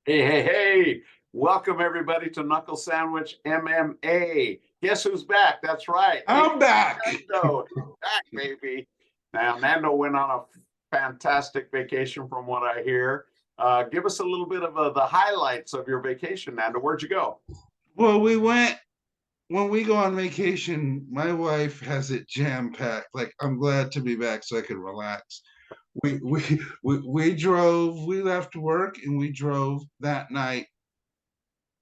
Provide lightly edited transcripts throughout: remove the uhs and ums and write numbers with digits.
Hey, hey, hey. Welcome everybody to Knuckle Sandwich MMA. Guess who's back? That's right. I'm back. Nando. Back, baby. Now, Nando went on a fantastic vacation from what I hear. Give us a little bit of the highlights of your vacation, Nando. Where'd you go? Well, when we go on vacation, my wife has it jam-packed. Like, I'm glad to be back so I can relax. We left work and we drove that night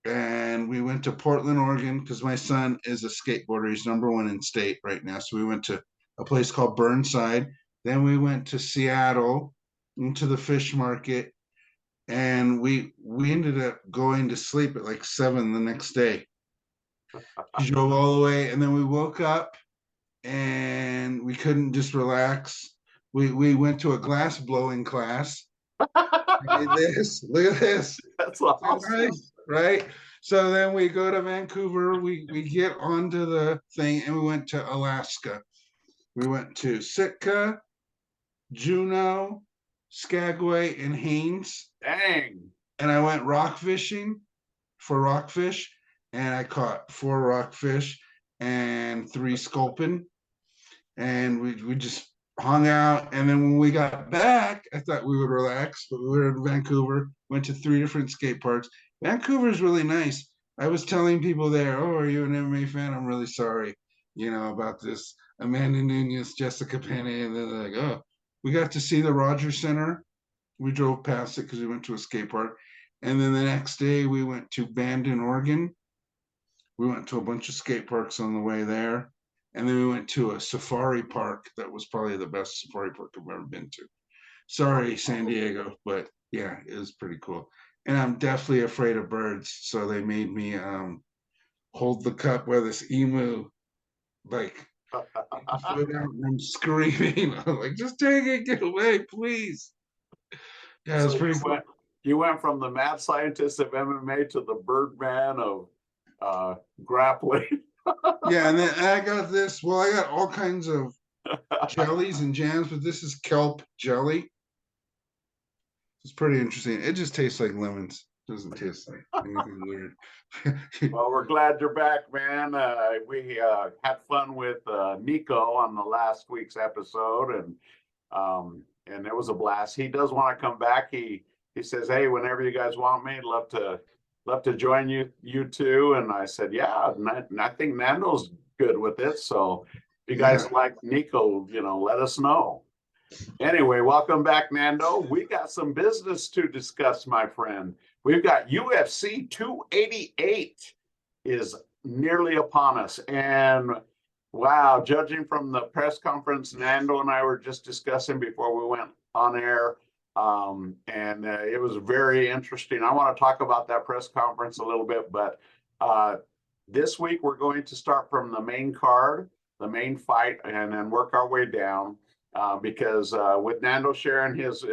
and we went to Portland, Oregon, because my son is a skateboarder. He's #1 in state right now. So we went to a place called Burnside. Then we went to Seattle, into the fish market, and we ended up going to sleep at like 7 the next day. We drove all the way, and then we woke up and we couldn't just relax. We went to a glass blowing class. Look at this. That's awesome. Nice, right? So then we go to Vancouver, we get onto the thing, and we went to Alaska. We went to Sitka, Juneau, Skagway, and Haines. Dang. And I went rock fishing for rockfish, and I caught 4 rockfish and 3 sculpin. And we just hung out. And then when we got back, I thought we would relax, but we were in Vancouver, went to 3 different skate parks. Vancouver is really nice. I was telling people there, oh, are you an MMA fan? I'm really sorry, about this Amanda Nunes, Jessica Penne. And they're like, oh, we got to see the Rogers Center. We drove past it because we went to a skate park. And then the next day we went to Bandon, Oregon. We went to a bunch of skate parks on the way there. And then we went to a safari park that was probably the best safari park I've ever been to. Sorry, San Diego, but yeah, it was pretty cool. And I'm definitely afraid of birds, so they made me hold the cup where this emu, like, I'm screaming. I'm like, just take it, get away, please. Yeah, it was pretty cool. You went from the mad scientist of MMA to the Birdman of grappling. Yeah, and then I got this. Well, I got all kinds of jellies and jams, but this is kelp jelly. It's pretty interesting. It just tastes like lemons. It doesn't taste like anything weird. Well, we're glad you're back, man. We had fun with Nico on the last week's episode, and it was a blast. He does want to come back. He says, "Hey, whenever you guys want me, love to join you two." And I said, "Yeah," and I think Nando's good with it. So if you guys like Nico, let us know. Anyway, welcome back, Nando. We got some business to discuss, my friend. We've got UFC 288 is nearly upon us. And wow, judging from the press conference Nando and I were just discussing before we went on air, and it was very interesting. I want to talk about that press conference a little bit, but this week we're going to start from the main card, the main fight, and then work our way down. Because with Nando sharing his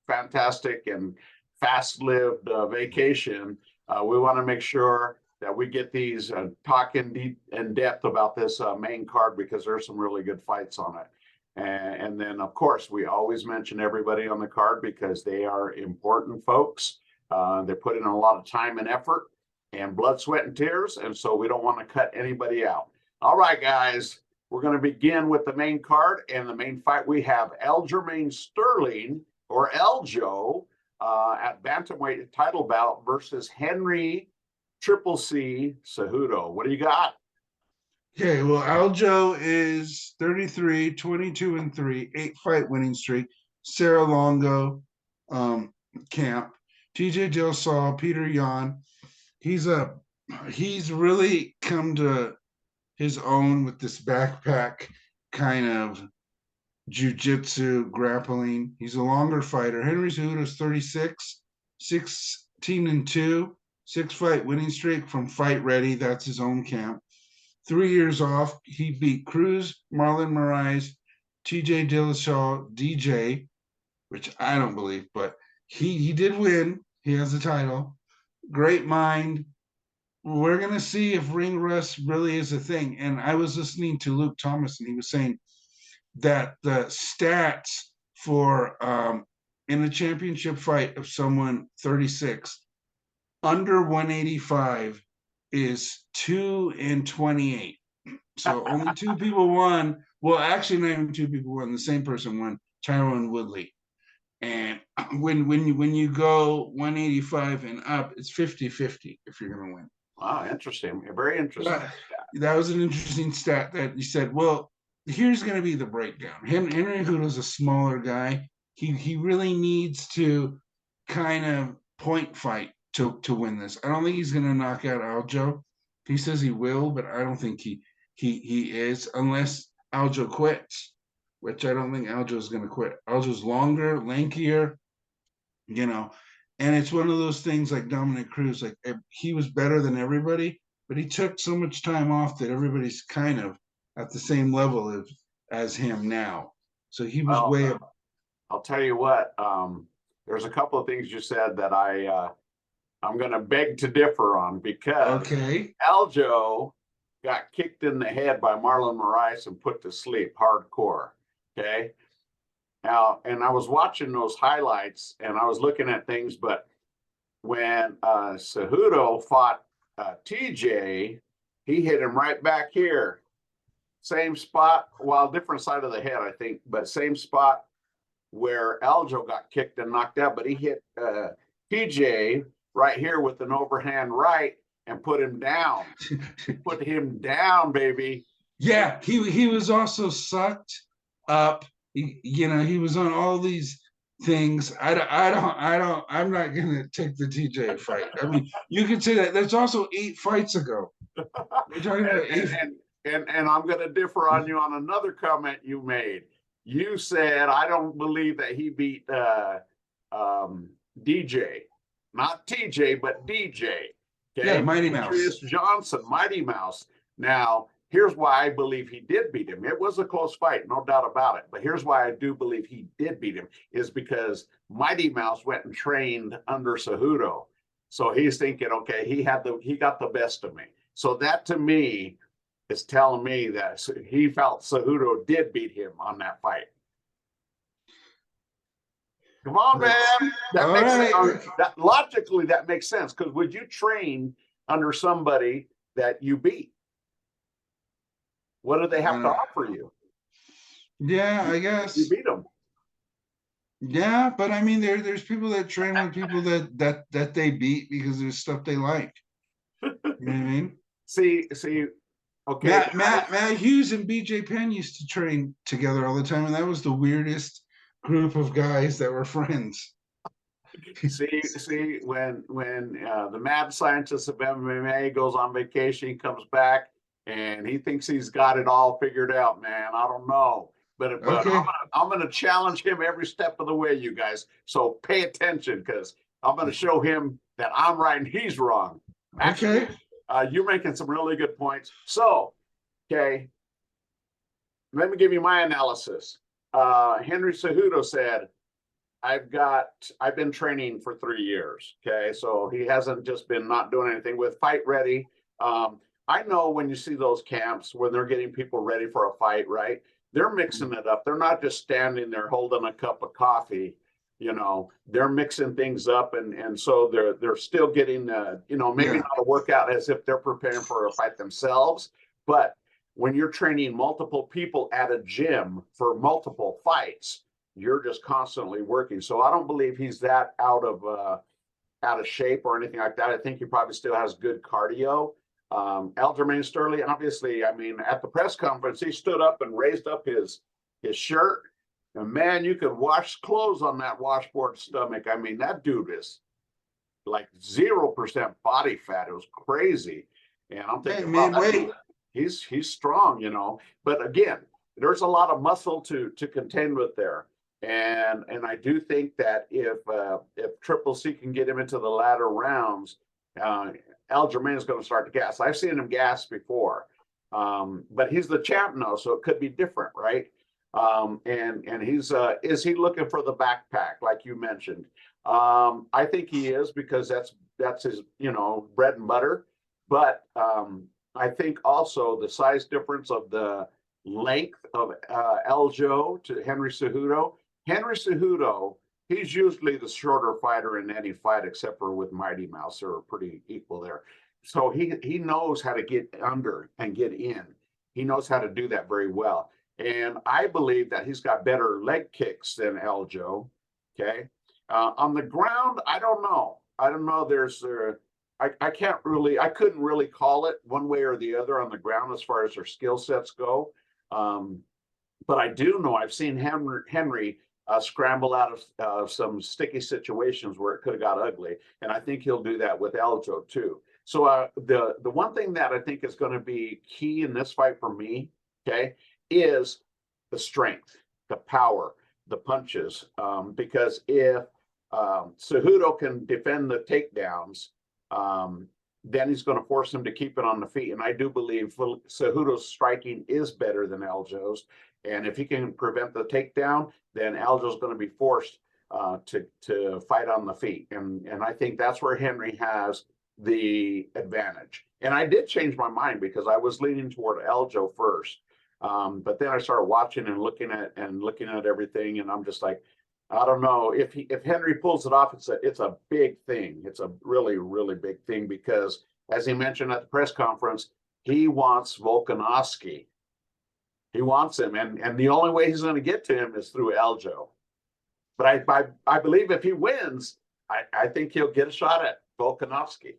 fantastic and fast-lived vacation, we want to make sure that we get these talk in depth about this main card, because there's some really good fights on it. And then, of course, we always mention everybody on the card because they are important folks. They're putting in a lot of time and effort and blood, sweat, and tears, and so we don't want to cut anybody out. All right, guys. We're going to begin with the main card and the main fight. We have Aljamain Sterling, or Aljo, at bantamweight title bout versus Henry C Cejudo. What do you got? Okay, well, Aljo is 33, 22-3, 8-fight winning streak. Sarah Longo camp. TJ Dillashaw, Peter Yan. He's really come to his own with this backpack kind of jiu-jitsu grappling. He's a longer fighter. Henry Cejudo is 36, 16-2, 6-fight winning streak from Fight Ready. That's his own camp. 3 years off. He beat Cruz, Marlon Moraes, TJ Dillashaw, DJ, which I don't believe, but he did win. He has the title. Great mind. We're going to see if ring rust really is a thing. And I was listening to Luke Thomas, and he was saying that the stats for in a championship fight of someone 36 under 185 is 2-28. So only two people won. Well, actually, not even two people won. The same person won, Tyron Woodley. And when you go 185 and up, it's 50-50 if you're going to win. Wow, interesting. Very interesting. That was an interesting stat that you said. Well, here's going to be the breakdown. Henry Cejudo's a smaller guy. He really needs to kind of point fight to win this. I don't think he's going to knock out Aljo. He says he will, but I don't think he is, unless Aljo quits, which I don't think Aljo is going to quit. Aljo's longer, lankier, you know, and it's one of those things like Dominic Cruz. Like, he was better than everybody, but he took so much time off that everybody's kind of at the same level as him now. So he was way up. I'll tell you what, there's a couple of things you said that I'm going to beg to differ on, because Aljo got kicked in the head by Marlon Moraes and put to sleep hardcore. Okay. Now, and I was watching those highlights and I was looking at things, but when Cejudo fought TJ, he hit him right back here. Same spot, well, different side of the head, I think, but same spot where Aljo got kicked and knocked out, but he hit TJ right here with an overhand right and put him down. Put him down, baby. Yeah, he was also sucked up. He was on all these things. I'm not gonna take the TJ fight. I mean, you could say that. That's also 8 fights ago. We're talking about 8. And I'm gonna differ on you on another comment you made. You said, I don't believe that he beat DJ, not TJ, but DJ. Okay? Yeah, Mighty Mouse. Demetrius Johnson, Mighty Mouse. Now, here's why I believe he did beat him. It was a close fight, no doubt about it. But here's why I do believe he did beat him, is because Mighty Mouse went and trained under Cejudo. So he's thinking, okay, he got the best of me. So that to me is telling me that he felt Cejudo did beat him on that fight. Come on, man. That makes sense. Logically, that makes sense. Because would you train under somebody that you beat? What do they have to offer you? Yeah, I guess you beat them. Yeah, but I mean, there's people that train with people that they beat because there's stuff they like. You know what I mean? See. Okay. Matt Hughes and BJ Penn used to train together all the time, and that was the weirdest group of guys that were friends. See, when the mad scientist of MMA goes on vacation, he comes back and he thinks he's got it all figured out, man. I don't know. But okay. I'm gonna challenge him every step of the way, you guys. So pay attention, because I'm gonna show him that I'm right and he's wrong. Actually, you're making some really good points. So, okay, let me give you my analysis. Henry Cejudo said, I've been training for 3 years. Okay, so he hasn't just been not doing anything with Fight Ready. I know when you see those camps when they're getting people ready for a fight, right? They're mixing it up. They're not just standing there holding a cup of coffee. They're mixing things up, and so they're still getting maybe not a workout as if they're preparing for a fight themselves, but when you're training multiple people at a gym for multiple fights, you're just constantly working. So I don't believe he's that out of shape or anything like that. I think he probably still has good cardio. Aljamain Sterling, obviously, I mean, at the press conference, he stood up and raised up his shirt. And man, you could wash clothes on that washboard stomach. I mean, that dude is like 0% body fat. It was crazy. And I'm thinking, hey, he's strong, But again, there's a lot of muscle to contend with there. And I do think that if Triple C can get him into the latter rounds, Aljamain is going to start to gas. I've seen him gas before, but he's the champ now, so it could be different, right? And he's is he looking for the backpack like you mentioned? I think he is, because that's his bread and butter. But I think also the size difference of the length of Aljo to Henry Cejudo. Henry Cejudo he's usually the shorter fighter in any fight, except for with Mighty Mouse. They're pretty equal there. So he knows how to get under and get in. He knows how to do that very well. And I believe that he's got better leg kicks than Aljo. Okay. On the ground, I don't know. I don't know. I can't really, I couldn't really call it one way or the other on the ground as far as their skill sets go. But I do know I've seen Henry scramble out of some sticky situations where it could have got ugly, and I think he'll do that with Aljo too. So the one thing that I think is going to be key in this fight for me, okay, is the strength, the power, the punches. Because if Cejudo can defend the takedowns, then he's going to force him to keep it on the feet. And I do believe Cejudo's striking is better than Aljo's. And if he can prevent the takedown, then Aljo's going to be forced to fight on the feet. And I think that's where Henry has the advantage. And I did change my mind because I was leaning toward Aljo first. But then I started watching and looking at everything, and I'm just like, I don't know if Henry pulls it off. It's a big thing. It's a really, really big thing because, as he mentioned at the press conference, he wants Volkanovski. He wants him, and the only way he's going to get to him is through Aljo. But I believe if he wins, I think he'll get a shot at Volkanovski.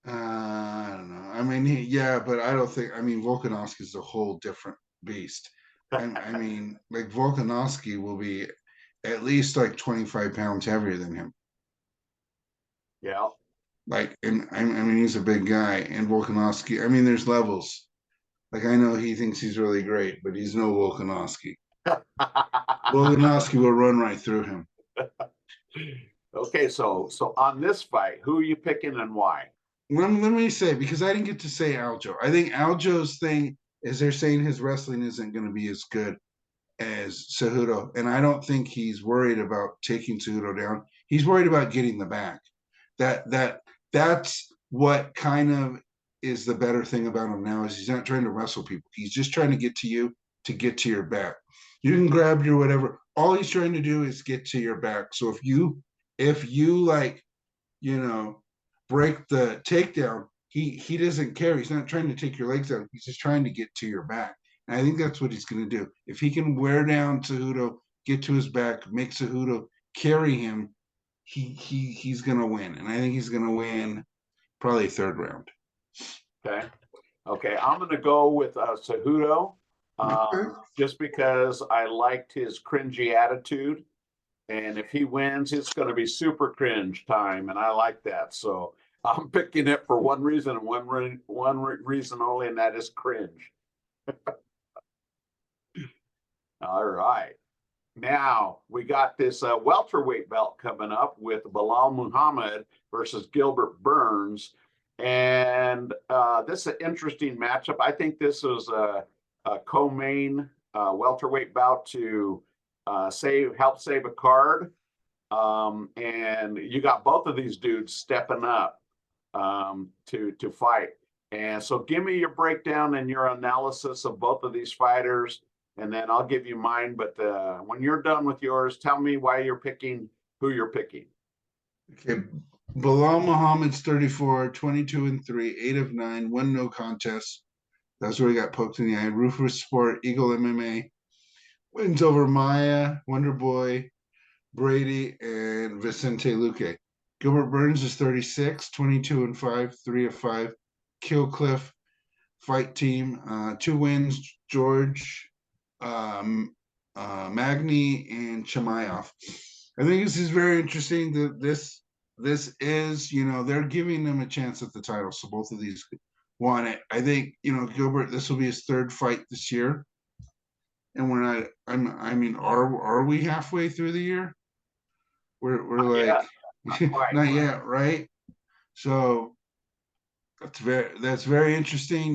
I don't know. I mean, yeah, but I don't think. I mean, Volkanovski is a whole different beast. I mean, like Volkanovski will be at least like 25 pounds heavier than him. Yeah. Like, and I mean, he's a big guy, and Volkanovski. I mean, there's levels. Like, I know he thinks he's really great, but he's no Volkanovski. Volkanovski will run right through him. Okay, so on this fight, who are you picking and why? Let me say, because I didn't get to say Aljo. I think Aljo's thing is they're saying his wrestling isn't going to be as good as Cejudo, and I don't think he's worried about taking Cejudo down. He's worried about getting the back. That's what kind of is the better thing about him now is he's not trying to wrestle people. He's just trying to get to you to get to your back. You can grab your whatever. All he's trying to do is get to your back. So if you like, break the takedown, he doesn't care. He's not trying to take your legs out. He's just trying to get to your back. And I think that's what he's going to do. If he can wear down Cejudo, get to his back, make Cejudo carry him, he's going to win. And I think he's going to win probably third round. Okay. I'm going to go with Cejudo just because I liked his cringy attitude. And if he wins, it's going to be super cringe time. And I like that. So I'm picking it for one reason and one reason only, and that is cringe. All right. Now we got this welterweight belt coming up with Bilal Muhammad versus Gilbert Burns. And this is an interesting matchup. I think this is a co-main welterweight bout to help save a card. And you got both of these dudes stepping up to fight. And so give me your breakdown and your analysis of both of these fighters, and then I'll give you mine. But when you're done with yours, tell me why you're picking who you're picking. Okay. Bilal Muhammad's 34, 22-3, 8 of 9, 1 no contest. That's where he got poked in the eye. Rufus Sport, Eagle MMA. Wins over Maya, Wonderboy, Brady, and Vicente Luque. Gilbert Burns is 36, 22-5, 3 of 5. Killcliff Fight Team, 2 wins, George, Magny, and Chimaev. I think this is very interesting that this is, they're giving them a chance at the title. So both of these want it. I think, Gilbert, this will be his 3rd fight this year. And we're not, are we halfway through the year? We're like, not yet, right? So that's very interesting.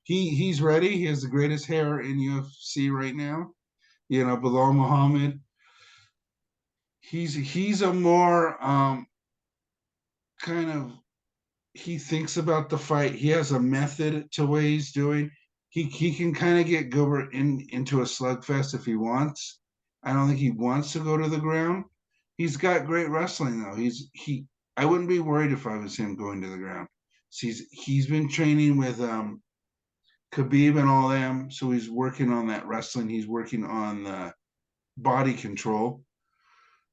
He's ready. He has the greatest hair in UFC right now. Bilal Muhammad. He's a more kind of, he thinks about the fight. He has a method to what he's doing. He can kind of get Gilbert into a slugfest if he wants. I don't think he wants to go to the ground. He's got great wrestling though. I wouldn't be worried if I was him going to the ground. So he's been training with Khabib and all them, so he's working on that wrestling. He's working on the body control.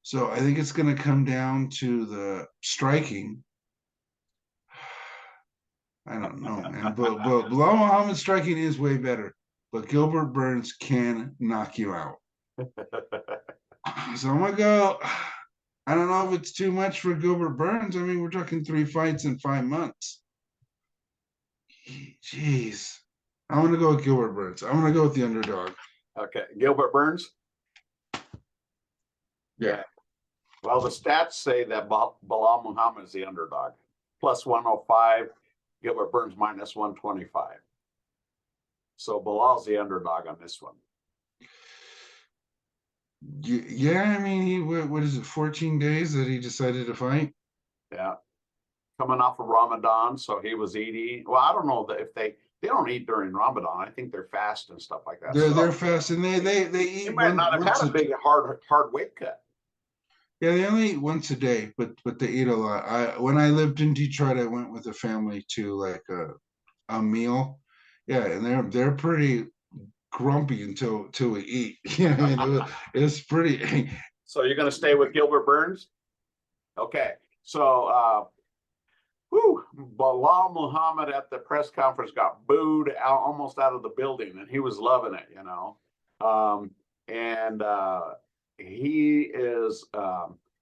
So I think it's going to come down to the striking. I don't know, man. But Bilal Muhammad's striking is way better. But Gilbert Burns can knock you out. So I'm gonna go. I don't know if it's too much for Gilbert Burns. I mean, we're talking 3 fights in 5 months. Jeez. I'm gonna go with Gilbert Burns. I'm gonna go with the underdog. Okay, Gilbert Burns. Yeah. Well, the stats say that Bilal Muhammad is the underdog, plus 105. Gilbert Burns minus 125. So Bilal's the underdog on this one. Yeah, I mean, what is it, 14 days that he decided to fight? Yeah. Coming off of Ramadan, so he was eating. Well, I don't know that if they don't eat during Ramadan. I think they're fast and stuff like that. They're fast, and they eat. He might not have had a big hard weight cut. Yeah, they only eat once a day, but they eat a lot. When I lived in Detroit, I went with a family to like a meal. Yeah, and they're pretty grumpy until we eat. Yeah, I mean, it's pretty. So you're going to stay with Gilbert Burns? Okay. So Bilal Muhammad at the press conference got booed almost out of the building, and he was loving it, you know. He is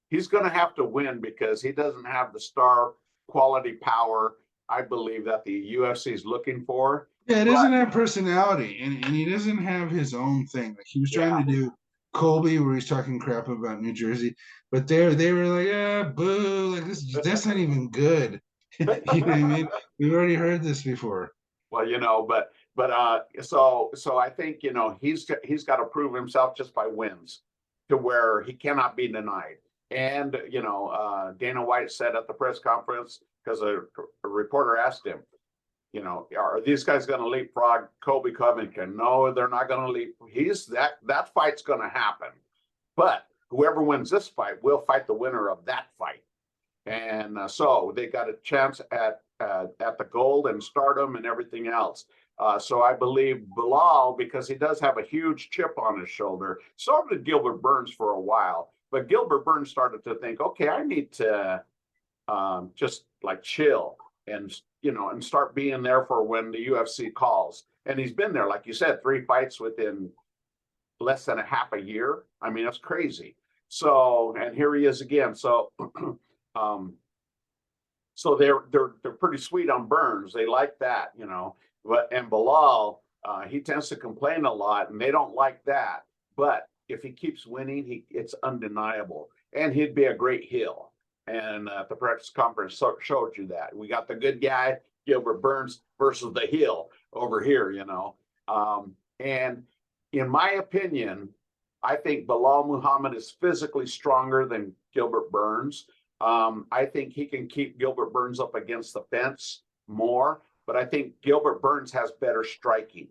he's going to have to win because he doesn't have the star quality power, I believe, that the UFC is looking for. Yeah, it doesn't have personality, and he doesn't have his own thing. Like he was trying to do Colby, where he's talking crap about New Jersey, but they were like, yeah, boo, like that's not even good. You know what I mean? We've already heard this before. Well, you know, so I think, you know, he's got to prove himself just by wins to where he cannot be denied. And, you know, Dana White said at the press conference, because a reporter asked him, you know, are these guys going to leapfrog Colby Covington? No, they're not going to leap. That fight's going to happen. But whoever wins this fight will fight the winner of that fight. And so they got a chance at the gold and stardom and everything else. So I believe Bilal, because he does have a huge chip on his shoulder, so did Gilbert Burns for a while. But Gilbert Burns started to think, okay, I need to just like chill and, you know, and start being there for when the UFC calls. And he's been there, like you said, 3 fights within less than a half a year. I mean, that's crazy. So, and here he is again. So, so they're pretty sweet on Burns. They like that, you know. And Bilal, he tends to complain a lot, and they don't like that. But if he keeps winning, it's undeniable, and he'd be a great heel. And the press conference showed you that. We got the good guy, Gilbert Burns, versus the heel over here, you know. And in my opinion, I think Bilal Muhammad is physically stronger than Gilbert Burns. I think he can keep Gilbert Burns up against the fence more, but I think Gilbert Burns has better striking,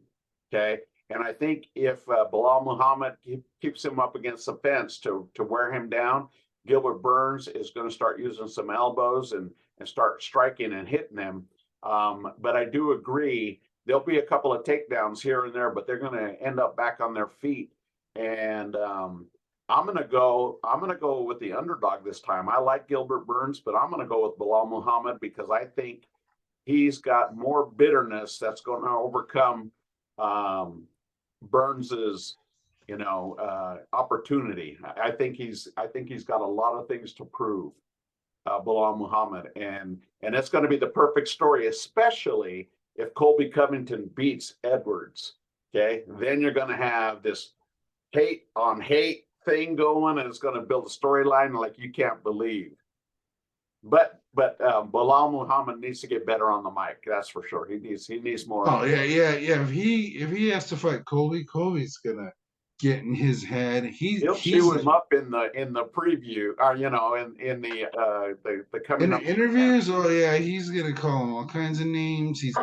okay? And I think if Bilal Muhammad keeps him up against the fence to wear him down, Gilbert Burns is going to start using some elbows and start striking and hitting him. But I do agree, there'll be a couple of takedowns here and there, but they're going to end up back on their feet. And I'm gonna go with the underdog this time. I like Gilbert Burns, but I'm gonna go with Bilal Muhammad because I think he's got more bitterness that's going to overcome Burns's, you know, opportunity. I think he's got a lot of things to prove, Bilal Muhammad, and it's going to be the perfect story, especially if Colby Covington beats Edwards. Okay, then you're going to have this hate on hate thing going, and it's going to build a storyline like you can't believe. But Bilal Muhammad needs to get better on the mic. That's for sure. He needs more. Oh yeah. If he has to fight Colby's gonna get in his head. He'll chew him up in the preview, or you know, in the coming up interviews. Oh yeah, he's gonna call him all kinds of names. He's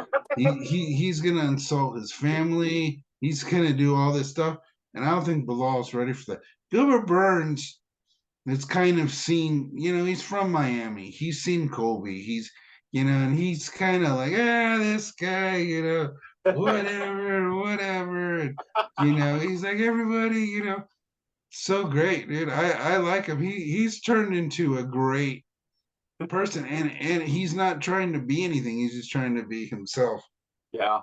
gonna insult his family. He's gonna do all this stuff. And I don't think Bilal's ready for that. Gilbert Burns, it's kind of seen, he's from Miami. He's seen Colby. And he's kind of like, this guy, whatever, whatever. And, he's like, everybody, so great, dude. I like him. He's turned into a great person, and he's not trying to be anything. He's just trying to be himself. Yeah.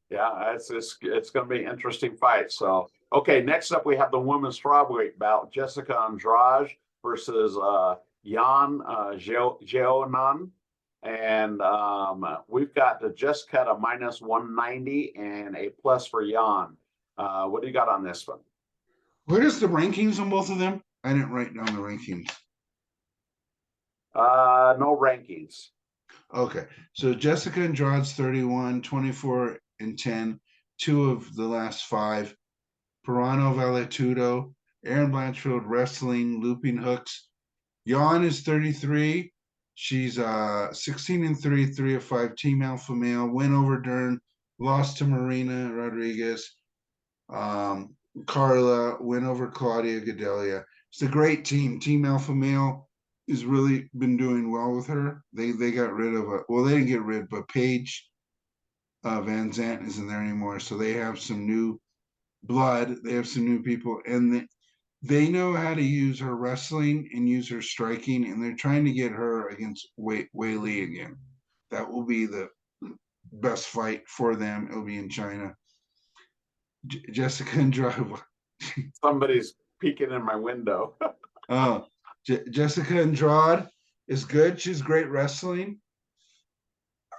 Yeah, it's going to be an interesting fight. So, okay, next up we have the women's strawweight bout: Jessica Andrade versus Jan Jeonan, and we've got the Jessica at a -190 and a plus for Jan. What do you got on this one? What is the rankings on both of them? I didn't write down the rankings. No rankings. Okay, so Jessica Andrade's 31, 24 and 10, 2 of the last 5. Pirano Valetudo, Aaron Blanchfield wrestling, looping hooks. Jan is 33. She's 16 and 3, 3 of 5, team alpha male, win over Dern, lost to Marina Rodriguez. Carla, win over Claudia Gadelia. It's a great team. Team alpha male has really been doing well with her. They got rid of they didn't get rid, but Paige Van Zant isn't there anymore. So they have some new blood. They have some new people, and they know how to use her wrestling and use her striking, and they're trying to get her against Wei Li again. That will be the best fight for them. It'll be in China. Jessica Andrade. Somebody's peeking in my window. Jessica Andrade is good. She's great wrestling.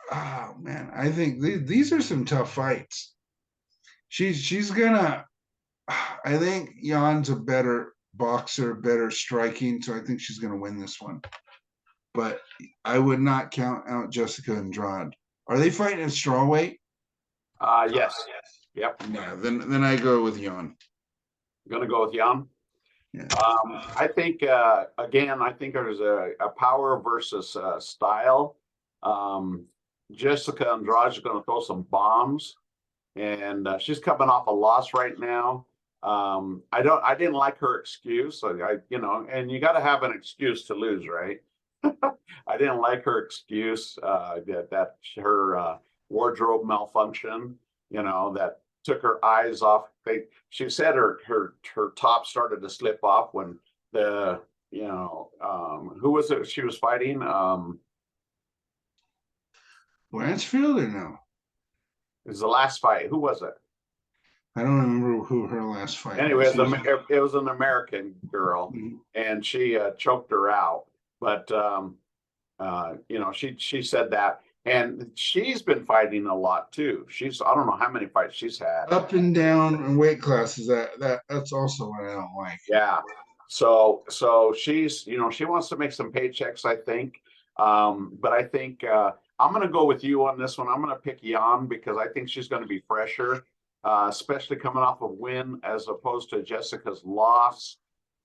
Oh man, I think these are some tough fights. She's gonna. I think Jan's a better boxer, better striking, so I think she's gonna win this one. But I would not count out Jessica Andrade. Are they fighting at strawweight? Yes. Yep. Yeah. Then I go with Jan. You're gonna go with Jan. Yeah. I think again, I think there's a power versus style. Jessica Andrade is going to throw some bombs, and she's coming off a loss right now. I didn't like her excuse. So and you got to have an excuse to lose, right? I didn't like her excuse that her wardrobe malfunction. That took her eyes off. She said her top started to slip off when the who was it she was fighting? Blanchfield or no? It was the last fight. Who was it? I don't remember who her last fight. Anyway, it was an American girl, and she choked her out. But she said that. And she's been fighting a lot too. I don't know how many fights she's had. Up and down in weight classes. That's also what I don't like. Yeah. So she's, she wants to make some paychecks, I think. But I think I'm going to go with you on this one. I'm going to pick Jan because I think she's going to be fresher, especially coming off a win as opposed to Jessica's loss.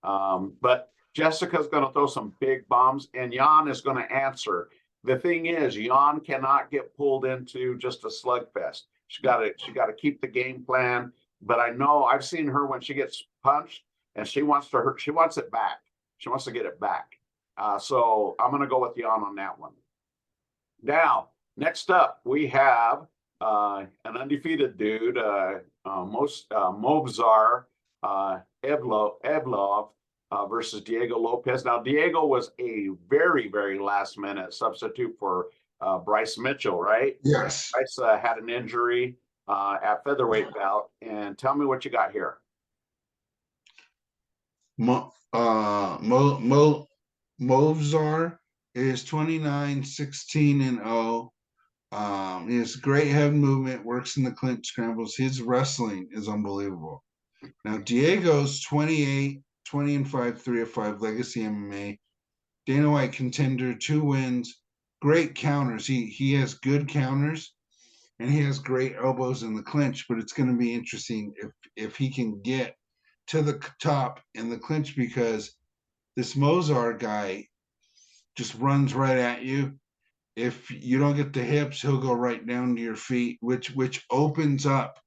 But Jessica's going to throw some big bombs, and Jan is going to answer. The thing is, Jan cannot get pulled into just a slugfest. She got to keep the game plan. But I know I've seen her when she gets punched, and she wants it back. She wants to get it back. So I'm going to go with Jan on that one. Now, next up, we have an undefeated dude, Movsar Evlov. Versus Diego Lopez. Now, Diego was a very, very last-minute substitute for Bryce Mitchell, right? Yes. Bryce had an injury at featherweight bout. And tell me what you got here. Movsar is 29, 16 and 0. He has great head movement, works in the clinch scrambles. His wrestling is unbelievable. Now, Diego's 28, 20 and 5, 3 of 5, legacy MMA. Dana White contender, 2 wins, great counters. He has good counters, and he has great elbows in the clinch. But it's going to be interesting if he can get to the top in the clinch, because this Movsar guy just runs right at you. If you don't get the hips, he'll go right down to your feet, which opens up,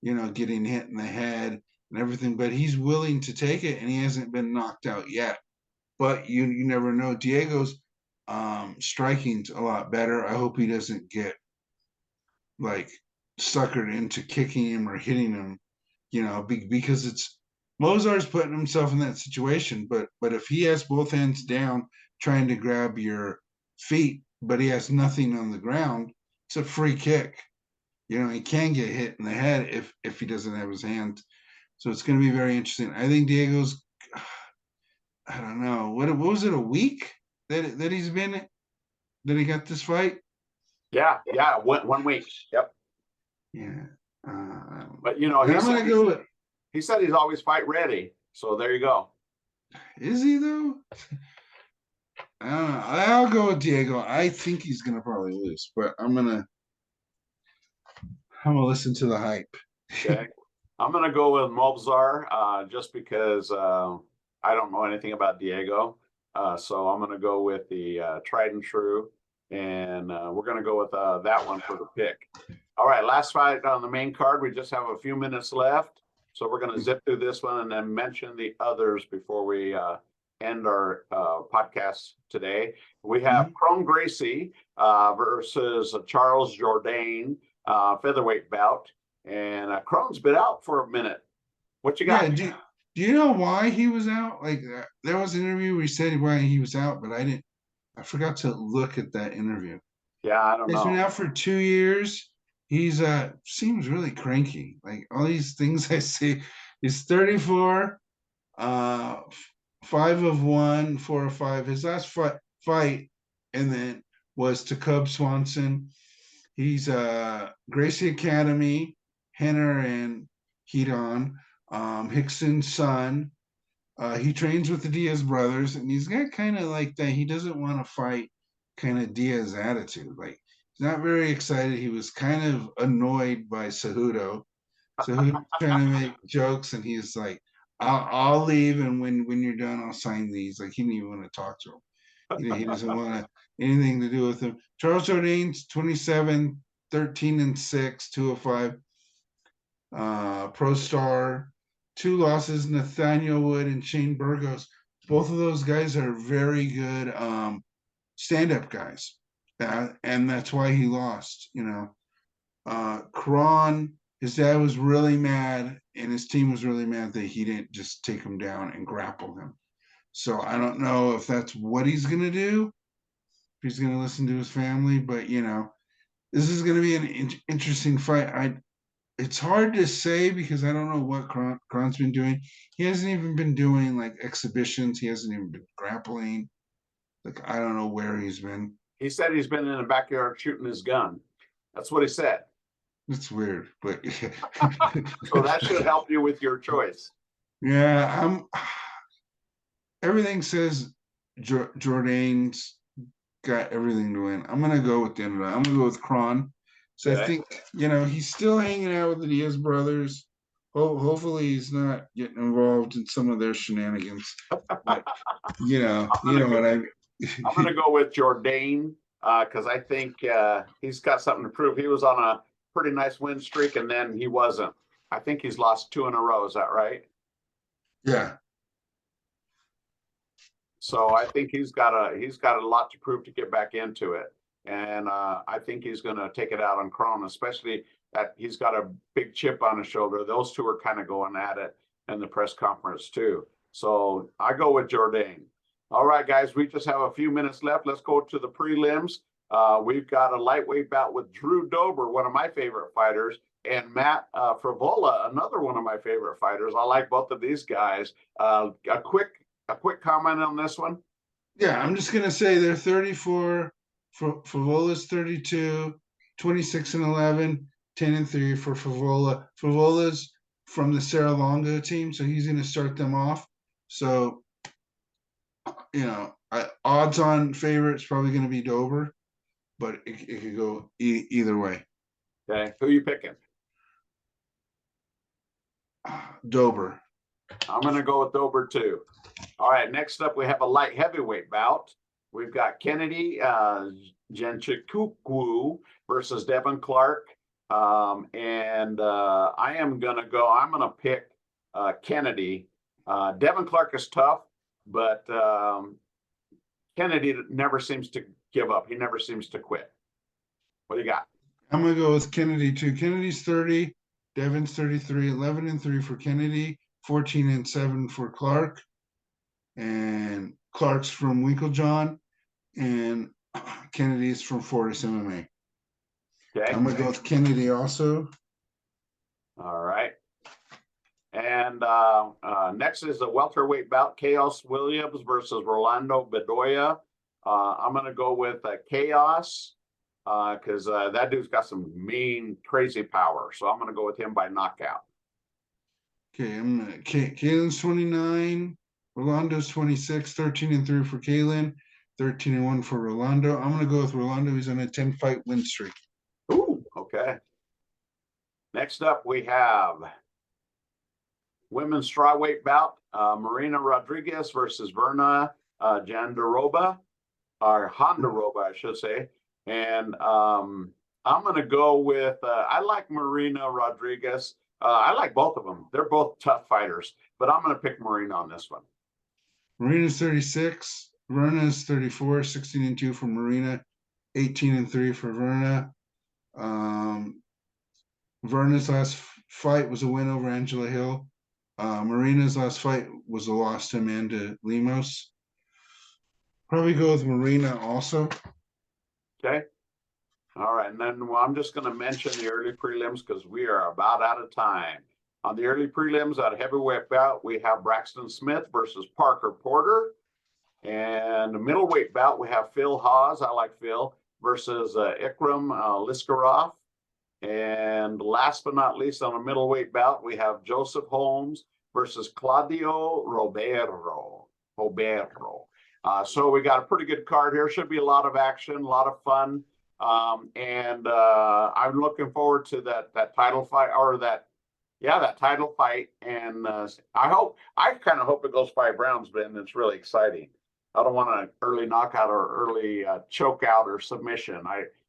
getting hit in the head and everything, but he's willing to take it, and he hasn't been knocked out yet. But you never know. Diego's striking's a lot better. I hope he doesn't get like suckered into kicking him or hitting him, because it's Mozart's putting himself in that situation. But if he has both hands down trying to grab your feet, but he has nothing on the ground, it's a free kick. He can get hit in the head if he doesn't have his hands. So it's going to be very interesting. I think Diego's, I don't know, what was it, a week that he's been, that he got this fight? Yeah, 1 week. Yep. Yeah. But he said he's always fight ready. So there you go. Is he though? I don't know. I'll go with Diego. I think he's gonna probably lose, but I'm gonna listen to the hype. Okay. I'm gonna go with Mobzar, just because I don't know anything about Diego. So I'm gonna go with the tried and true, and we're gonna go with that one for the pick. All right, last fight on the main card. We just have a few minutes left, so we're gonna zip through this one and then mention the others before we end our podcast today. We have Chrome Gracie versus Charles Jourdain, featherweight bout, and Chrome's been out for a minute. What you got? Yeah, do you know why he was out? Like there was an interview where he said why he was out, but I forgot to look at that interview. Yeah, I don't He's been know. out for 2 years. He's seems really cranky. Like all these things I see. He's 34, 5 of 1, 4 of 5. His last fight and then was to Cub Swanson. He's Gracie Academy, Henner and Hedon, Hickson's son. He trains with the Diaz brothers, and he's got kind of like that. He doesn't want to fight kind of Diaz attitude. Like he's not very excited. He was kind of annoyed by Cejudo. Cejudo trying to make jokes, and he's like, I'll leave, and when you're done, I'll sign these. Like he didn't even want to talk to him. He doesn't want anything to do with him. Charles Jourdain's 27, 13-6, 205. Pro Star, 2 losses, Nathaniel Wood and Shane Burgos. Both of those guys are very good stand-up guys. And that's why he lost, Kron, his dad was really mad, and his team was really mad that he didn't just take him down and grapple him. So I don't know if that's what he's going to do, if he's going to listen to his family, but, this is going to be an interesting fight. It's hard to say because I don't know what Kron's been doing. He hasn't even been doing like exhibitions. He hasn't even been grappling. Like I don't know where he's been. He said he's been in the backyard shooting his gun. That's what he said. It's weird, but so that should help you with your choice. Yeah, everything says Jourdain's got everything to win. I'm gonna go with the end of that. I'm gonna go with Kron. So okay. I think he's still hanging out with the Diaz brothers. Hopefully he's not getting involved in some of their shenanigans. But, you know what I mean. I'm gonna go with Jourdain because I think he's got something to prove. He was on a pretty nice win streak, and then he wasn't. I think he's lost 2 in a row. Is that right? Yeah. So I think he's got a lot to prove to get back into it. And I think he's going to take it out on Kron, especially that he's got a big chip on his shoulder. Those two are kind of going at it in the press conference too. So I go with Jourdain. All right, guys, we just have a few minutes left. Let's go to the prelims. We've got a lightweight bout with Drew Dober, one of my favorite fighters, and Matt Frivola, another one of my favorite fighters. I like both of these guys. A quick comment on this one. Yeah, I'm just going to say they're 34. Frivola's 32, 26-11, 10-3 for Frivola. Frivola's from the Serra-Longo team, so he's going to start them off. So, odds on favorites probably going to be Dober, but it could go either way. Okay, who are you picking? Dober. I'm going to go with Dober too. All right, next up we have a light heavyweight bout. We've got Kennedy Genchikukwu versus Devin Clark. I'm going to pick Kennedy. Devin Clark is tough, but Kennedy never seems to give up. He never seems to quit. What do you got? I'm gonna go with Kennedy too. Kennedy's 30, Devin's 33, 11-3 for Kennedy, 14-7 for Clark, and Clark's from Winklejohn, and Kennedy's from Fortis MMA. Okay. I'm gonna go with Kennedy also. All right. And next is a welterweight bout, Chaos Williams versus Rolando Bedoya. I'm going to go with Chaos because that dude's got some mean, crazy power. So I'm going to go with him by knockout. Okay, Kalen's 29, Rolando's 26, 13-3 for Kalen, 13-1 for Rolando. I'm gonna go with Rolando. He's on a 10-fight win streak. Ooh, okay. Next up, we have women's strawweight bout, Marina Rodriguez versus Verna Jandaroba, or Hondaroba, I should say. And I'm going to go with, I like Marina Rodriguez. I like both of them. They're both tough fighters, but I'm going to pick Marina on this one. Marina's 36, Verna's 34, 16-2 for Marina, 18-3 for Verna. Verna's last fight was a win over Angela Hill. Marina's last fight was a loss to Amanda Lemos. Probably go with Marina also. Okay. All right. And then I'm just going to mention the early prelims because we are about out of time. On the early prelims at heavyweight bout, we have Braxton Smith versus Parker Porter. And the middleweight bout, we have Phil Hawes, I like Phil, versus Ikram Liskarov. And last but not least, on a middleweight bout, we have Joseph Holmes versus Claudio Roberto. So we got a pretty good card here. Should be a lot of action, a lot of fun. And I'm looking forward to that title fight, or that title fight. And I kind of hope it goes 5 rounds, but it's really exciting. I don't want an early knockout or early choke out or submission.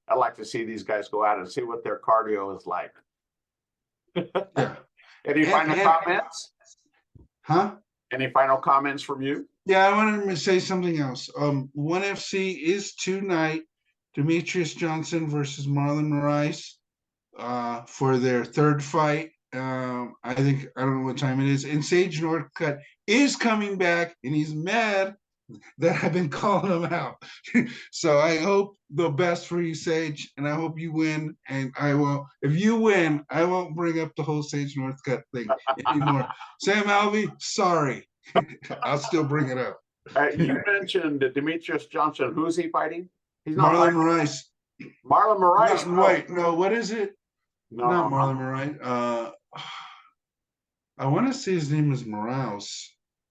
I like to see these guys go out and see what their cardio is like. Yeah. Any final comments? Huh? Any final comments from you? Yeah, I wanted to say something else. ONE FC is tonight. Demetrius Johnson versus Marlon Moraes for their third fight. I don't know what time it is. And Sage Northcutt is coming back, and he's mad that I've been calling him out. So I hope the best for you, Sage, and I hope you win. And if you win, I won't bring up the whole Sage Northcutt thing anymore. Sam Alvey, sorry. I'll still bring it up. You mentioned Demetrius Johnson. Who's he fighting? He's not Marlon Moraes. Marlon Moraes. Wait, no, what is it? No, not Marlon Moraes. I want to say his name is Morales.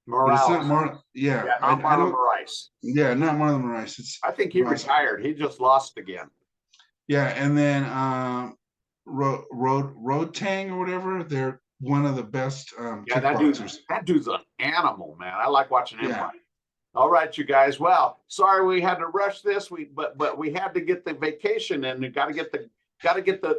Morales. It's not not Marlon Moraes. Yeah, not Marlon Moraes. I think he retired. He just lost again. Yeah, and then Road Tang or whatever. They're one of the best kickboxers. That dude's an animal, man. I like watching him fight. All right, you guys. Well, sorry we had to rush this. But we had to get the vacation, and we got to get the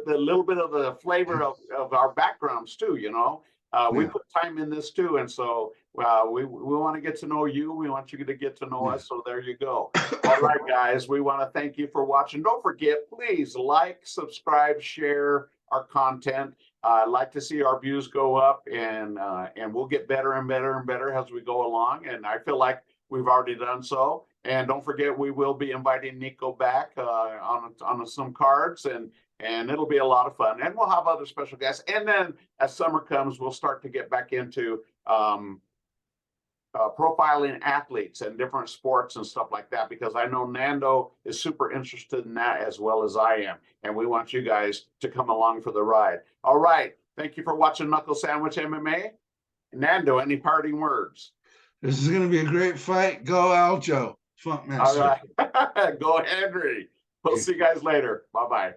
little bit of the flavor of our backgrounds too. You know, we put time in this too, and so we want to get to know you. We want you to get to know us. So there you go. All right, guys. We want to thank you for watching. Don't forget, please like, subscribe, share our content. I'd like to see our views go up, and we'll get better and better and better as we go along. And I feel like we've already done so. And don't forget, we will be inviting Nico back on some cards, and it'll be a lot of fun. And we'll have other special guests. And then as summer comes, we'll start to get back into profiling athletes and different sports and stuff like that, because I know Nando is super interested in that as well as I am. And we want you guys to come along for the ride. All right. Thank you for watching Knuckle Sandwich MMA. Nando, any parting words? This is going to be a great fight. Go Aljo. Funk Master. All right. Go Henry. We'll see you guys later. Bye-bye.